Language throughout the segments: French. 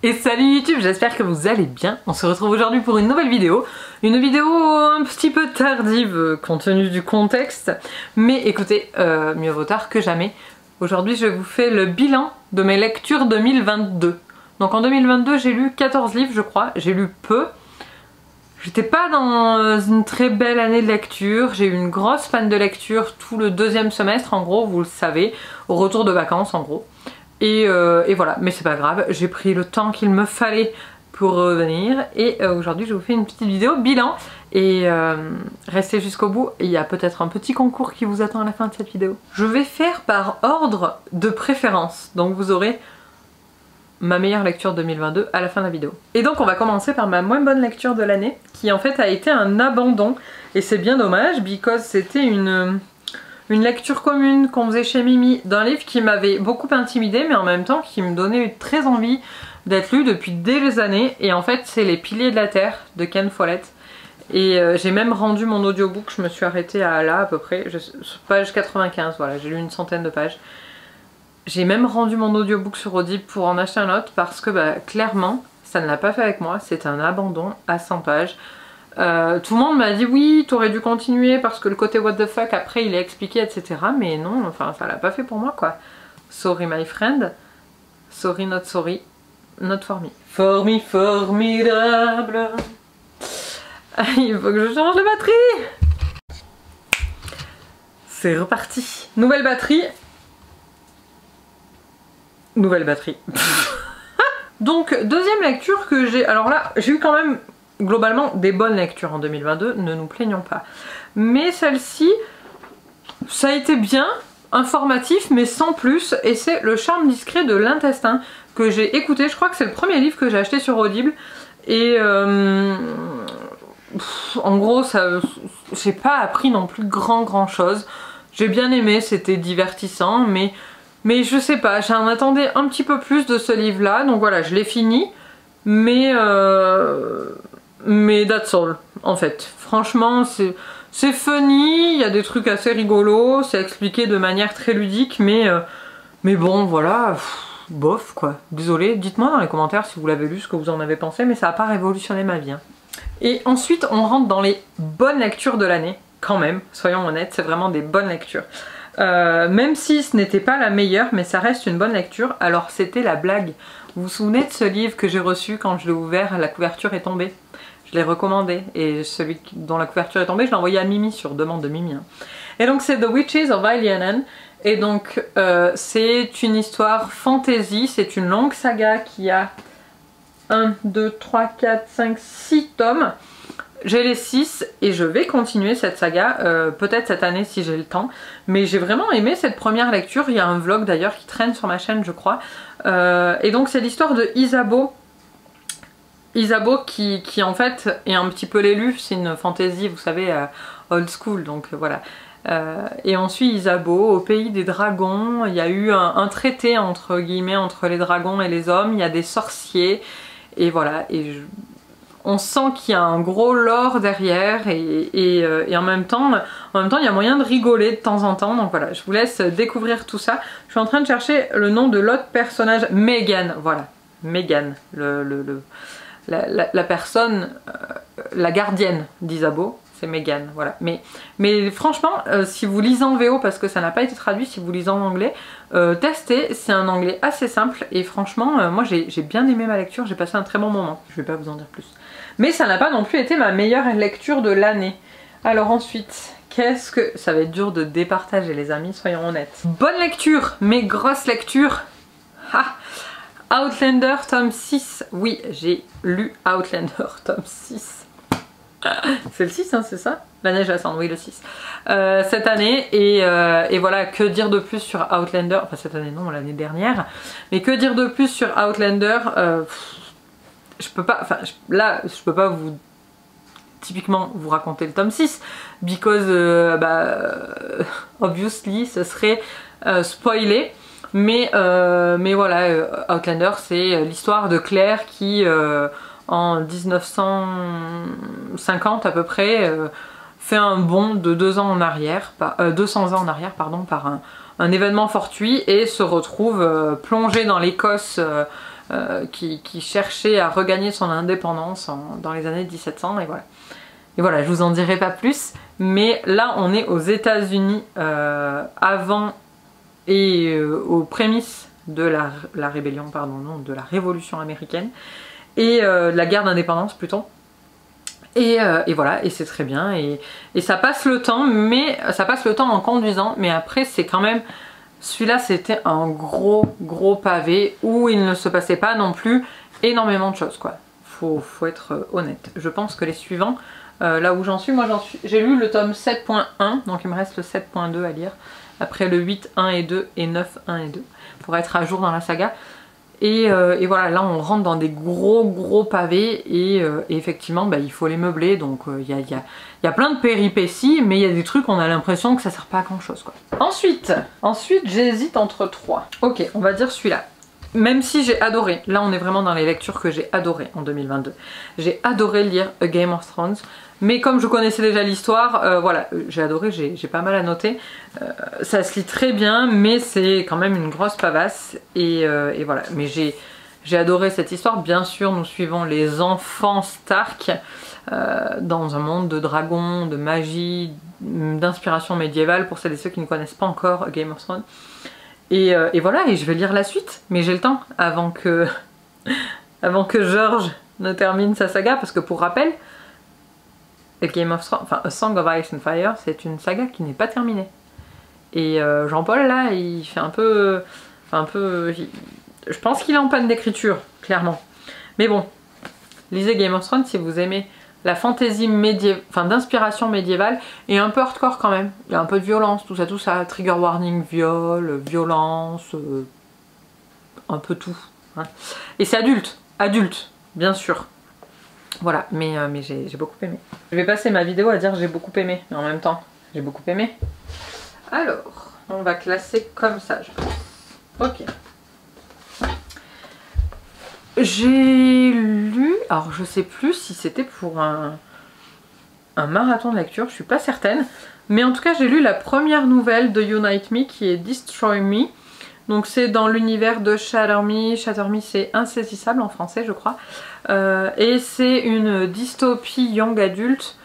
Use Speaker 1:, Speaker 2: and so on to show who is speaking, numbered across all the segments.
Speaker 1: Et salut YouTube, j'espère que vous allez bien. On se retrouve aujourd'hui pour une nouvelle vidéo. Une vidéo un petit peu tardive compte tenu du contexte. Mais écoutez, mieux vaut tard que jamais. Aujourd'hui je vous fais le bilan de mes lectures 2022. Donc en 2022 j'ai lu 14 livres je crois, j'ai lu peu. J'étais pas dans une très belle année de lecture, j'ai eu une grosse panne de lecture tout le deuxième semestre en gros, vous le savez, au retour de vacances en gros. Et voilà, mais c'est pas grave, j'ai pris le temps qu'il me fallait pour revenir et aujourd'hui je vous fais une petite vidéo bilan et restez jusqu'au bout, il y a peut-être un petit concours qui vous attend à la fin de cette vidéo. Je vais faire par ordre de préférence, donc vous aurez ma meilleure lecture 2022 à la fin de la vidéo. Et donc on va commencer par ma moins bonne lecture de l'année qui en fait a été un abandon et c'est bien dommage because c'était une lecture commune qu'on faisait chez Mimi d'un livre qui m'avait beaucoup intimidée mais en même temps qui me donnait très envie d'être lu depuis des années et en fait c'est Les Piliers de la Terre de Ken Follett et j'ai même rendu mon audiobook, je me suis arrêtée à là à peu près, page 95, voilà j'ai lu une centaine de pages. J'ai même rendu mon audiobook sur Audible pour en acheter un autre parce que clairement ça ne l'a pas fait avec moi, c'est un abandon à 100 pages. Tout le monde m'a dit oui t'aurais dû continuer parce que le côté what the fuck après il est expliqué etc, mais non, enfin ça l'a pas fait pour moi quoi. Sorry my friend, sorry not for me. Formidable. Il faut que je change la batterie. C'est reparti. Nouvelle batterie. Nouvelle batterie. Donc deuxième lecture que j'ai, alors là j'ai eu quand même globalement des bonnes lectures en 2022, ne nous plaignons pas. Mais celle-ci, ça a été bien, informatif mais sans plus, et c'est Le Charme discret de l'intestin que j'ai écouté. Je crois que c'est le premier livre que j'ai acheté sur Audible et en gros ça, j'ai pas appris non plus grand chose. J'ai bien aimé, c'était divertissant mais je sais pas, j'en attendais un petit peu plus de ce livre là, donc voilà je l'ai fini mais that's all en fait. Franchement c'est funny, il y a des trucs assez rigolos, c'est expliqué de manière très ludique mais bon voilà, bof quoi. Désolée, dites-moi dans les commentaires si vous l'avez lu, ce que vous en avez pensé, mais ça n'a pas révolutionné ma vie hein. Et ensuite on rentre dans les bonnes lectures de l'année, quand même, soyons honnêtes, c'est vraiment des bonnes lectures. Même si ce n'était pas la meilleure, mais ça reste une bonne lecture. Alors c'était La Blague. Vous vous souvenez de ce livre que j'ai reçu quand je l'ai ouvert, la couverture est tombée. Je l'ai recommandé et celui dont la couverture est tombée, je l'ai envoyé à Mimi sur demande de Mimi. Hein. Et donc c'est The Witches of Ilianan. Et donc c'est une histoire fantasy, c'est une longue saga qui a 1, 2, 3, 4, 5, 6 tomes. J'ai les 6 et je vais continuer cette saga, peut-être cette année si j'ai le temps. Mais j'ai vraiment aimé cette première lecture, il y a un vlog d'ailleurs qui traîne sur ma chaîne je crois. Et donc c'est l'histoire de Isabeau. Isabeau qui en fait est un petit peu l'élu, c'est une fantaisie vous savez old school donc voilà. Et on suit Isabeau au pays des dragons, il y a eu un traité entre guillemets entre les dragons et les hommes, il y a des sorciers et voilà. Et on sent qu'il y a un gros lore derrière et en même temps il y a moyen de rigoler de temps en temps. Donc voilà, je vous laisse découvrir tout ça. Je suis en train de chercher le nom de l'autre personnage, Megan, voilà. Megan, la personne, la gardienne d'Isabeau, c'est Megan, voilà. Mais franchement, si vous lisez en VO, parce que ça n'a pas été traduit, si vous lisez en anglais, testez, c'est un anglais assez simple et franchement, moi j'ai bien aimé ma lecture, j'ai passé un très bon moment. Je vais pas vous en dire plus. Mais ça n'a pas non plus été ma meilleure lecture de l'année. Alors ensuite, qu'est-ce que... Ça va être dur de départager les amis, soyons honnêtes. Bonne lecture, mais grosse lecture. Ha! Outlander tome 6. Oui, j'ai lu Outlander tome 6. C'est le 6 hein, c'est ça? La neige ascend, oui le 6. Cette année et voilà, que dire de plus sur Outlander, enfin cette année non, l'année dernière. Mais que dire de plus sur Outlander, je peux pas, enfin là je peux pas vous typiquement vous raconter le tome 6 because obviously ce serait spoilé mais voilà, Outlander c'est l'histoire de Claire qui en 1950 à peu près fait un bond de 200 ans en arrière pardon, par un événement fortuit et se retrouve plongée dans l'Écosse qui cherchait à regagner son indépendance dans les années 1700 et voilà. Et voilà, je vous en dirai pas plus, mais là on est aux États-Unis avant et aux prémices de la rébellion, pardon, non, de la Révolution américaine et de la guerre d'indépendance plutôt. Et voilà, et c'est très bien, et ça passe le temps, mais ça passe le temps en conduisant, mais après c'est quand même, celui-là c'était un gros pavé où il ne se passait pas non plus énormément de choses quoi. Faut être honnête. Je pense que les suivants, là où j'en suis, j'ai lu le tome 7.1, donc il me reste le 7.2 à lire, après le 8.1 et 2 et 9.1 et 2, pour être à jour dans la saga. Et voilà, là on rentre dans des gros pavés et effectivement bah, il faut les meubler, donc il y a plein de péripéties, mais il y a des trucs on a l'impression que ça sert pas à grand chose quoi. Ensuite j'hésite entre 3. Ok, on va dire celui-là. Même si j'ai adoré, là on est vraiment dans les lectures que j'ai adoré en 2022. J'ai adoré lire A Game of Thrones, mais comme je connaissais déjà l'histoire, voilà, j'ai adoré, j'ai pas mal à noter. Ça se lit très bien, mais c'est quand même une grosse pavasse, et voilà. Mais j'ai adoré cette histoire, bien sûr nous suivons les enfants Stark dans un monde de dragons, de magie, d'inspiration médiévale, pour celles et ceux qui ne connaissent pas encore A Game of Thrones. Et voilà, et je vais lire la suite, mais j'ai le temps avant que George ne termine sa saga, parce que pour rappel, A Game of Thrones, enfin A Song of Ice and Fire, c'est une saga qui n'est pas terminée. Et Jean-Paul là, il fait un peu, je pense qu'il est en panne d'écriture, clairement. Mais bon, lisez Game of Thrones si vous aimez la fantasy médiévale, enfin d'inspiration médiévale, et un peu hardcore quand même. Il y a un peu de violence, tout ça, trigger warning, viol, violence, un peu tout. Hein. Et c'est adulte, bien sûr. Voilà, mais j'ai beaucoup aimé. Je vais passer ma vidéo à dire j'ai beaucoup aimé, mais en même temps, j'ai beaucoup aimé. Alors, on va classer comme ça, je pense. Ok. J'ai lu, alors je sais plus si c'était pour un marathon de lecture, je suis pas certaine, mais en tout cas j'ai lu la première nouvelle de Unite Me qui est Destroy Me. Donc c'est dans l'univers de Shatter Me. Shatter Me c'est Insaisissable en français je crois, et c'est une dystopie young adulte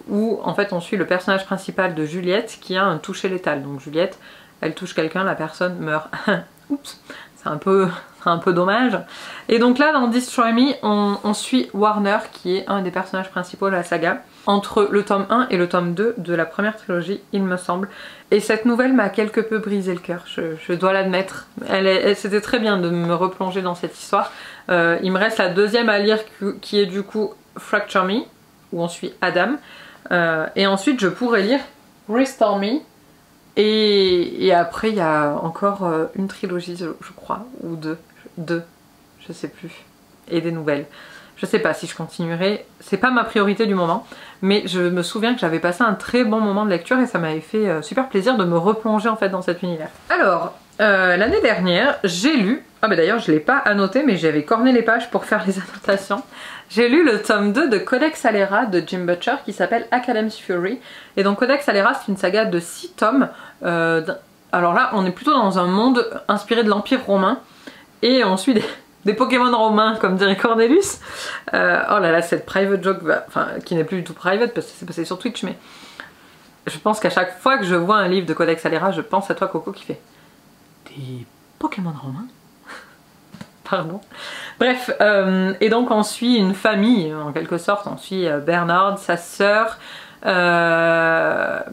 Speaker 1: où en fait on suit le personnage principal de Juliette qui a un toucher létal. Donc Juliette, elle touche quelqu'un, la personne meurt. Oups, c'est un peu dommage. Et donc là dans Destroy Me on suit Warner qui est un des personnages principaux de la saga, entre le tome 1 et le tome 2 de la première trilogie il me semble. Et cette nouvelle m'a quelque peu brisé le cœur, je dois l'admettre. C'était très bien de me replonger dans cette histoire. Il me reste la deuxième à lire qui est du coup Fracture Me, où on suit Adam. Et ensuite je pourrais lire Restore Me. Et après il y a encore une trilogie je crois, ou deux, je sais plus, et des nouvelles. Je sais pas si je continuerai, c'est pas ma priorité du moment, mais je me souviens que j'avais passé un très bon moment de lecture et ça m'avait fait super plaisir de me replonger en fait dans cet univers. Alors, l'année dernière, j'ai lu, ah bah d'ailleurs je l'ai pas annoté mais j'avais corné les pages pour faire les annotations, j'ai lu le tome 2 de Codex Alera de Jim Butcher qui s'appelle Academ's Fury. Et donc Codex Alera c'est une saga de 6 tomes, alors là on est plutôt dans un monde inspiré de l'Empire romain et on suit des Pokémon romains comme dirait Cornelius. Oh là là, cette private joke, enfin qui n'est plus du tout private parce que c'est passé sur Twitch, mais je pense qu'à chaque fois que je vois un livre de Codex Alera, je pense à toi Coco qui fait des Pokémon romains. Pardon. Bref, et donc on suit une famille en quelque sorte, on suit Bernard, sa sœur, leur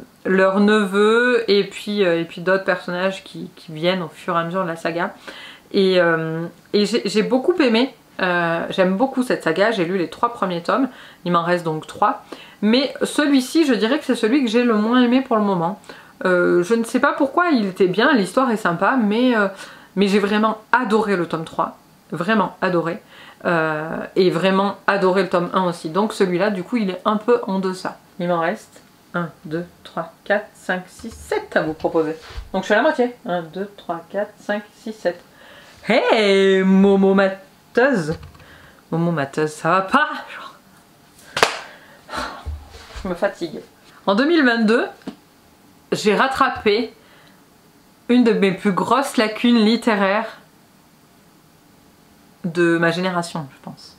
Speaker 1: neveu et puis d'autres personnages qui viennent au fur et à mesure de la saga. Et j'ai beaucoup aimé, j'aime beaucoup cette saga, j'ai lu les 3 premiers tomes, il m'en reste donc 3, mais celui-ci je dirais que c'est celui que j'ai le moins aimé pour le moment. Je ne sais pas pourquoi, il était bien, l'histoire est sympa, mais j'ai vraiment adoré le tome 3, vraiment adoré, et vraiment adoré le tome 1 aussi, donc celui-là du coup il est un peu en deçà. Il m'en reste 1, 2, 3, 4, 5, 6, 7 à vous proposer, donc je suis à la moitié, 1, 2, 3, 4, 5, 6, 7. Hey Momo Mateuse, ça va pas genre... Je me fatigue. En 2022, j'ai rattrapé une de mes plus grosses lacunes littéraires de ma génération, je pense.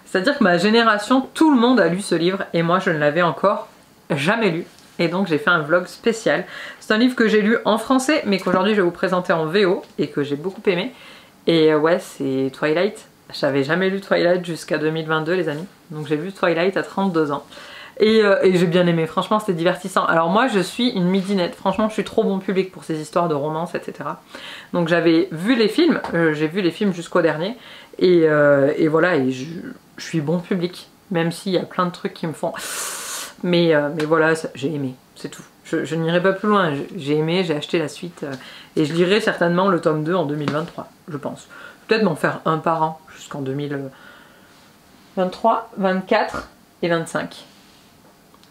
Speaker 1: C'est-à-dire que ma génération, tout le monde a lu ce livre et moi je ne l'avais encore jamais lu. Et donc j'ai fait un vlog spécial. C'est un livre que j'ai lu en français mais qu'aujourd'hui je vais vous présenter en VO et que j'ai beaucoup aimé. Et ouais, c'est Twilight. J'avais jamais lu Twilight jusqu'à 2022 les amis. Donc j'ai vu Twilight à 32 ans. Et j'ai bien aimé, franchement c'était divertissant. Alors moi je suis une midinette, franchement je suis trop bon public pour ces histoires de romance, etc. Donc j'avais vu les films, j'ai vu les films jusqu'au dernier. Et voilà, et je suis bon public. Même s'il y a plein de trucs qui me font... Mais voilà, j'ai aimé, c'est tout. Je n'irai pas plus loin, j'ai aimé, j'ai acheté la suite. Et je lirai certainement le tome 2 en 2023, je pense. Peut-être m'en faire un par an jusqu'en 2023, 24 et 25.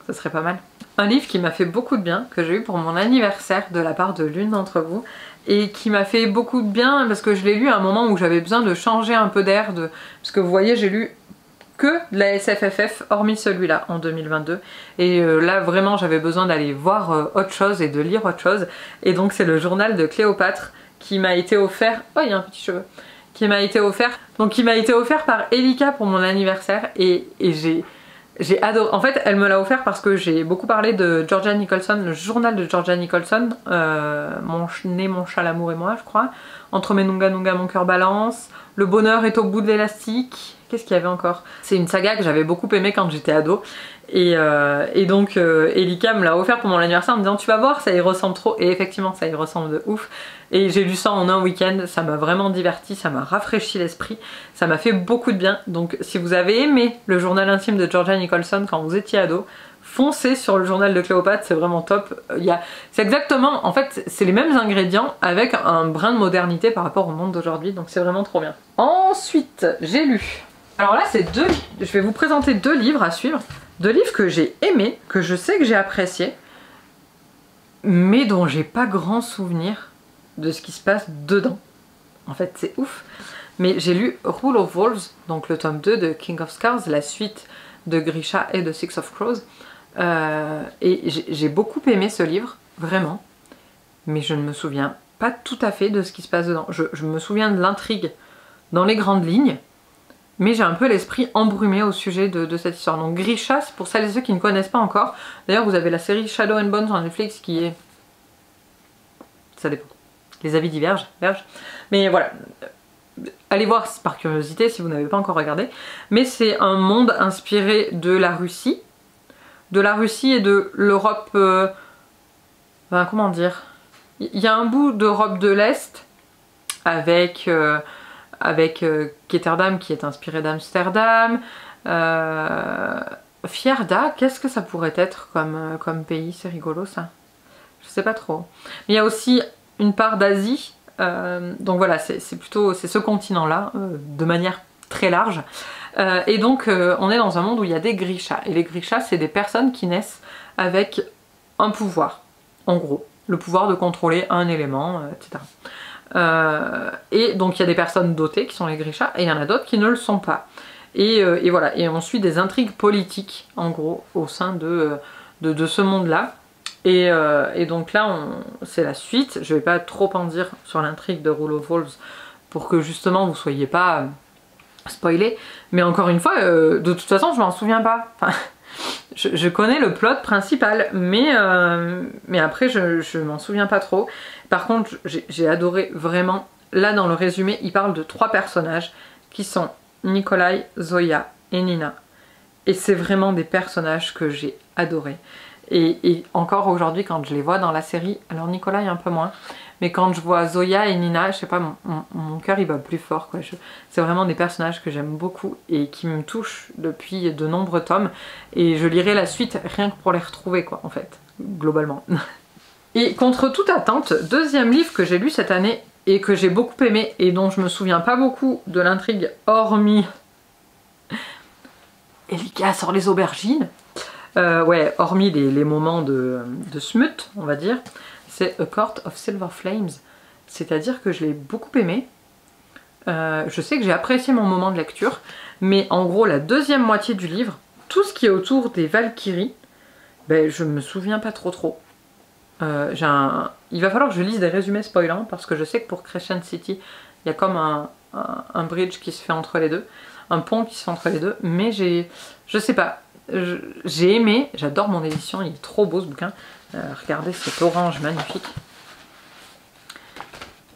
Speaker 1: Ça serait pas mal. Un livre qui m'a fait beaucoup de bien, que j'ai eu pour mon anniversaire de la part de l'une d'entre vous. Et qui m'a fait beaucoup de bien parce que je l'ai lu à un moment où j'avais besoin de changer un peu d'air. Parce que vous voyez, j'ai lu que de la SFFF, hormis celui-là en 2022. Et là vraiment j'avais besoin d'aller voir autre chose et de lire autre chose. Et donc c'est le journal de Cléopâtre qui m'a été offert. Oh, il y a un petit cheveu. Qui m'a été offert. Donc qui m'a été offert par Elika pour mon anniversaire. Et j'ai adoré. En fait, elle me l'a offert parce que j'ai beaucoup parlé de Georgia Nicholson, le journal de Georgia Nicholson, mon chat, l'amour et moi, je crois. Entre mes nunga nunga, mon cœur balance. Le bonheur est au bout de l'élastique. Qu'est-ce qu'il y avait encore? C'est une saga que j'avais beaucoup aimée quand j'étais ado. Et donc Elika me l'a offert pour mon anniversaire en me disant tu vas voir, ça y ressemble trop. Et effectivement ça y ressemble de ouf. Et j'ai lu ça en un week-end, ça m'a vraiment diverti, ça m'a rafraîchi l'esprit, ça m'a fait beaucoup de bien. Donc si vous avez aimé le journal intime de Georgia Nicholson quand vous étiez ado, foncez sur le journal de Cléopâtre, c'est vraiment top. C'est exactement, en fait c'est les mêmes ingrédients avec un brin de modernité par rapport au monde d'aujourd'hui, donc c'est vraiment trop bien. Ensuite j'ai lu, alors là c'est je vais vous présenter 2 livres à suivre. 2 livres que j'ai aimés, que je sais que j'ai appréciés, mais dont j'ai pas grand souvenir de ce qui se passe dedans. En fait c'est ouf. Mais j'ai lu Rule of Wolves, donc le tome 2 de King of Scars, la suite de Grisha et de Six of Crows. Et j'ai beaucoup aimé ce livre, vraiment. Mais je ne me souviens pas tout à fait de ce qui se passe dedans. Je me souviens de l'intrigue dans les grandes lignes. Mais j'ai un peu l'esprit embrumé au sujet de cette histoire. Donc Grisha, pour celles et ceux qui ne connaissent pas encore, d'ailleurs vous avez la série Shadow and Bone sur Netflix qui est... ça dépend. Les avis divergent. Mais voilà, allez voir par curiosité si vous n'avez pas encore regardé. Mais c'est un monde inspiré de la Russie. De la Russie et de l'Europe... comment dire? Il y a un bout d'Europe de l'Est avec... Ketterdam qui est inspiré d'Amsterdam. Fierda, qu'est-ce que ça pourrait être comme pays? C'est rigolo ça. Je sais pas trop. Mais il y a aussi une part d'Asie. Donc voilà, c'est ce continent-là, de manière très large. Et donc on est dans un monde où il y a des Grishas. Et les Grishas, c'est des personnes qui naissent avec un pouvoir, en gros. Le pouvoir de contrôler un élément, etc. Et donc il y a des personnes dotées qui sont les Grishas et il y en a d'autres qui ne le sont pas. Et voilà, et on suit des intrigues politiques en gros au sein de ce monde-là. Et donc là c'est la suite, je vais pas trop en dire sur l'intrigue de Rule of Wolves pour que justement vous soyez pas spoilés. Mais encore une fois, de toute façon je m'en souviens pas. Enfin, je connais le plot principal, mais après je m'en souviens pas trop. Par contre j'ai adoré vraiment, là dans le résumé il parle de 3 personnages qui sont Nikolai, Zoya et Nina. Et c'est vraiment des personnages que j'ai adorés. Et encore aujourd'hui quand je les vois dans la série, alors Nikolai un peu moins, mais quand je vois Zoya et Nina, je sais pas, mon cœur il bat plus fort quoi. C'est vraiment des personnages que j'aime beaucoup et qui me touchent depuis de nombreux tomes. Et je lirai la suite rien que pour les retrouver quoi en fait, globalement. Et contre toute attente, 2e livre que j'ai lu cette année et que j'ai beaucoup aimé et dont je me souviens pas beaucoup de l'intrigue hormis... Elika sort les aubergines. Ouais, hormis les moments de smut, on va dire, c'est A Court of Silver Flames. C'est-à-dire que je l'ai beaucoup aimé. Je sais que j'ai apprécié mon moment de lecture, mais en gros, la 2e moitié du livre, tout ce qui est autour des Valkyries, ben, je me souviens pas trop. Il va falloir que je lise des résumés spoilants, parce que je sais que pour Crescent City, il y a comme un un bridge qui se fait entre les deux, un pont qui se fait entre les deux, mais je sais pas, j'ai aimé, j'adore mon édition, il est trop beau ce bouquin. Regardez cet orange magnifique.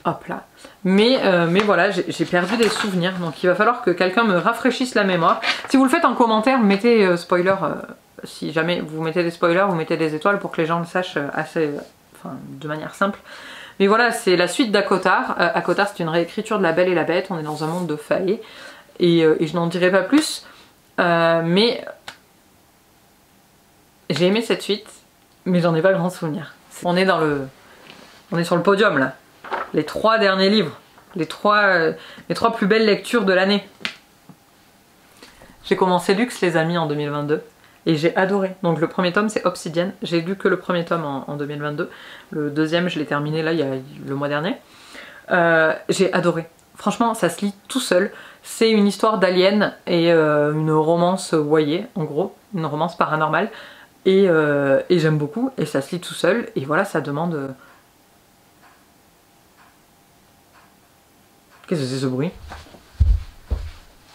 Speaker 1: Hop là. Mais voilà, j'ai perdu des souvenirs, donc il va falloir que quelqu'un me rafraîchisse la mémoire. Si vous le faites en commentaire, mettez spoiler, si jamais vous mettez des spoilers, vous mettez des étoiles pour que les gens le sachent de manière simple. Mais voilà, c'est la suite d'Acotar. Acotar, c'est une réécriture de La Belle et la Bête, on est dans un monde de failles. Et je n'en dirai pas plus, mais j'ai aimé cette suite, mais j'en ai pas grand souvenir. On est sur le podium là. Les 3 derniers livres, les trois plus belles lectures de l'année. J'ai commencé Luxe les amis en 2022 et j'ai adoré. Donc le premier tome c'est Obsidian, j'ai lu que le premier tome en 2022. Le deuxième je l'ai terminé là il y a le mois dernier. J'ai adoré. Franchement ça se lit tout seul. C'est une histoire d'alien et une romance voyée en gros, une romance paranormale. Et j'aime beaucoup et ça se lit tout seul et voilà ça demande... Qu'est-ce que c'est ce bruit?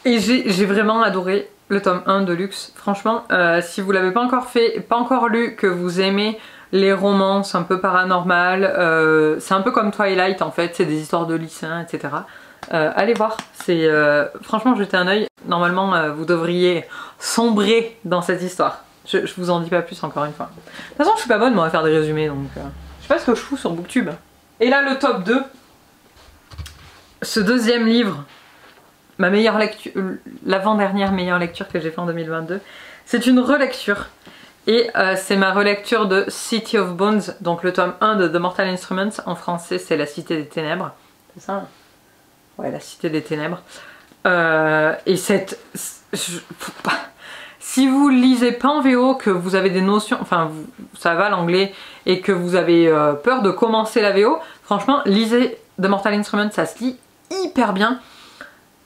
Speaker 1: Et j'ai vraiment adoré le tome 1 de Luxe. Franchement, si vous l'avez pas encore lu, que vous aimez les romances un peu paranormales, c'est un peu comme Twilight en fait, c'est des histoires de lycéens, etc. Allez voir, c'est franchement jetez un œil. Normalement, vous devriez sombrer dans cette histoire. Je vous en dis pas plus encore une fois. De toute façon, je suis pas bonne moi à faire des résumés, donc je sais pas ce que je fous sur Booktube. Et là, le top 2. Ce deuxième livre, ma meilleure lecture, l'avant-dernière meilleure lecture que j'ai fait en 2022, c'est une relecture. Et c'est ma relecture de City of Bones, donc le tome 1 de The Mortal Instruments. En français, c'est La Cité des Ténèbres. C'est ça? Ouais, La Cité des Ténèbres. Et si vous lisez pas en VO, que vous avez des notions, enfin ça va l'anglais, et que vous avez peur de commencer la VO, franchement, lisez The Mortal Instruments, ça se lit hyper bien.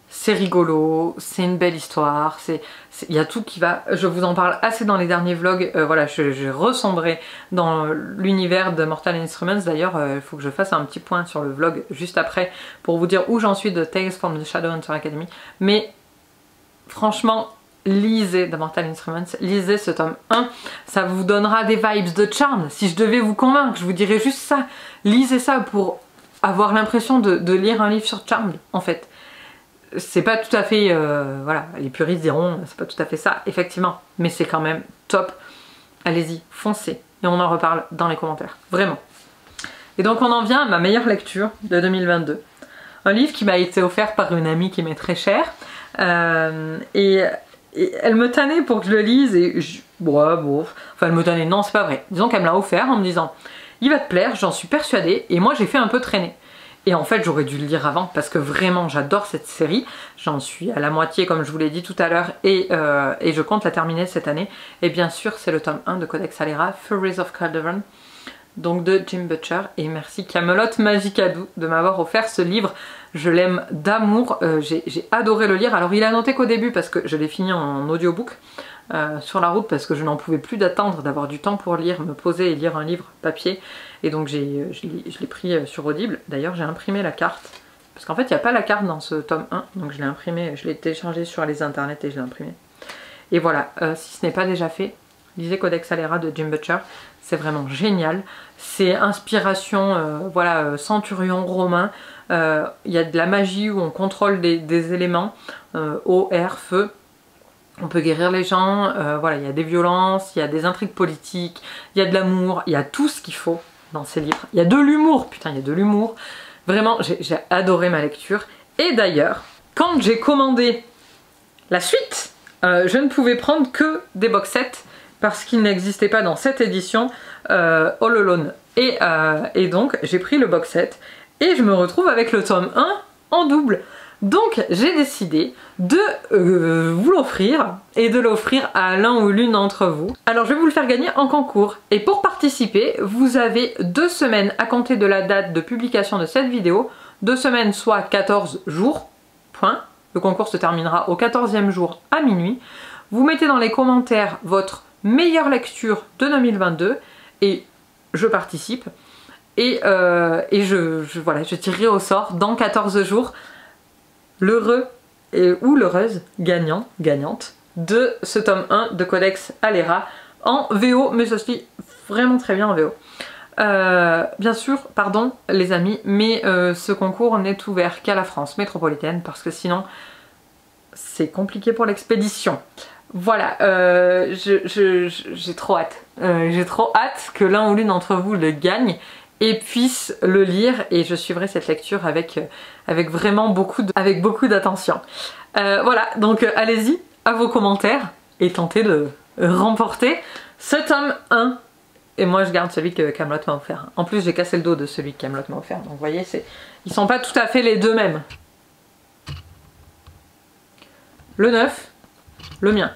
Speaker 1: C'est rigolo, c'est une belle histoire, il y a tout qui va. Je vous en parle assez dans les derniers vlogs. Voilà, j'ai ressombré dans l'univers de Mortal Instruments. D'ailleurs, il faut que je fasse un petit point sur le vlog juste après pour vous dire où j'en suis de Tales from the Shadowhunter Academy. Mais franchement, lisez The Mortal Instruments, lisez ce tome 1, ça vous donnera des vibes de Charmed. Si je devais vous convaincre, je vous dirais juste ça. Lisez ça pour avoir l'impression de lire un livre sur Charmed, en fait. C'est pas tout à fait... voilà, les puristes diront, c'est pas tout à fait ça, effectivement. Mais c'est quand même top. Allez-y, foncez. Et on en reparle dans les commentaires. Vraiment. Et donc on en vient à ma meilleure lecture de 2022. Un livre qui m'a été offert par une amie qui m'est très chère. Et elle me tannait pour que je le lise. Et bon, enfin elle me tannait, non c'est pas vrai. Disons qu'elle me l'a offert en me disant... Il va te plaire, j'en suis persuadée, et moi j'ai fait un peu traîner. Et en fait j'aurais dû le lire avant parce que vraiment j'adore cette série. J'en suis à la moitié comme je vous l'ai dit tout à l'heure et je compte la terminer cette année. Et bien sûr c'est le tome 1 de Codex Alera, Furies of Calderon, donc de Jim Butcher. Et merci Camelot Magicadou de m'avoir offert ce livre. Je l'aime d'amour, j'ai adoré le lire. Alors il a noté qu'au début parce que je l'ai fini en audiobook. Sur la route parce que je n'en pouvais plus d'attendre, d'avoir du temps pour lire, me poser et lire un livre papier. Et donc je l'ai pris sur Audible. D'ailleurs j'ai imprimé la carte. Parce qu'en fait il n'y a pas la carte dans ce tome 1. Donc je l'ai imprimé, je l'ai téléchargé sur les internets et je l'ai imprimé. Et voilà, si ce n'est pas déjà fait, lisez Codex Alera de Jim Butcher. C'est vraiment génial. C'est inspiration, voilà, centurion romain. Il y a de la magie où on contrôle des éléments. Eau, air, feu. On peut guérir les gens, voilà, il y a des violences, il y a des intrigues politiques, il y a de l'amour, il y a tout ce qu'il faut dans ces livres. Il y a de l'humour, putain, il y a de l'humour. Vraiment, j'ai adoré ma lecture. Et d'ailleurs, quand j'ai commandé la suite, je ne pouvais prendre que des box sets parce qu'il n'existait pas dans cette édition All Alone. Et donc, j'ai pris le box set et je me retrouve avec le tome 1 en double. Donc j'ai décidé de vous l'offrir et de l'offrir à l'un ou l'une d'entre vous. Alors je vais vous le faire gagner en concours. Et pour participer, vous avez 2 semaines à compter de la date de publication de cette vidéo. 2 semaines soit 14 jours, point. Le concours se terminera au 14e jour à minuit. Vous mettez dans les commentaires votre meilleure lecture de 2022 et je participe. Et voilà, je tirerai au sort dans 14 jours l'heureux ou l'heureuse gagnante de ce tome 1 de Codex Alera en VO, mais ça se lit vraiment très bien en VO. Bien sûr, pardon les amis, mais ce concours n'est ouvert qu'à la France métropolitaine parce que sinon c'est compliqué pour l'expédition. Voilà, j'ai trop hâte. J'ai trop hâte que l'un ou l'une d'entre vous le gagne et puisse le lire, et je suivrai cette lecture avec vraiment beaucoup d'attention. Voilà, donc allez-y, à vos commentaires et tentez de remporter ce tome 1. Et moi je garde celui que Kaamelott m'a offert. En plus j'ai cassé le dos de celui que Kaamelott m'a offert, donc vous voyez, ils sont pas tout à fait les deux mêmes. Le 9, le mien.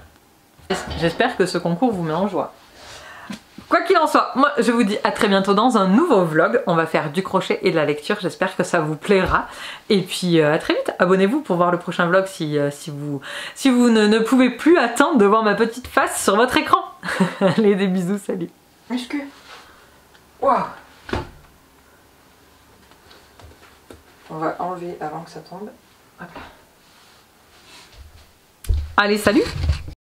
Speaker 1: J'espère que ce concours vous met en joie. Quoi qu'il en soit, moi je vous dis à très bientôt dans un nouveau vlog. On va faire du crochet et de la lecture, j'espère que ça vous plaira. Et puis à très vite, abonnez-vous pour voir le prochain vlog si vous ne pouvez plus attendre de voir ma petite face sur votre écran. Allez, des bisous, salut. Est-ce que... Waouh. On va enlever avant que ça tombe. Hop là. Allez, salut.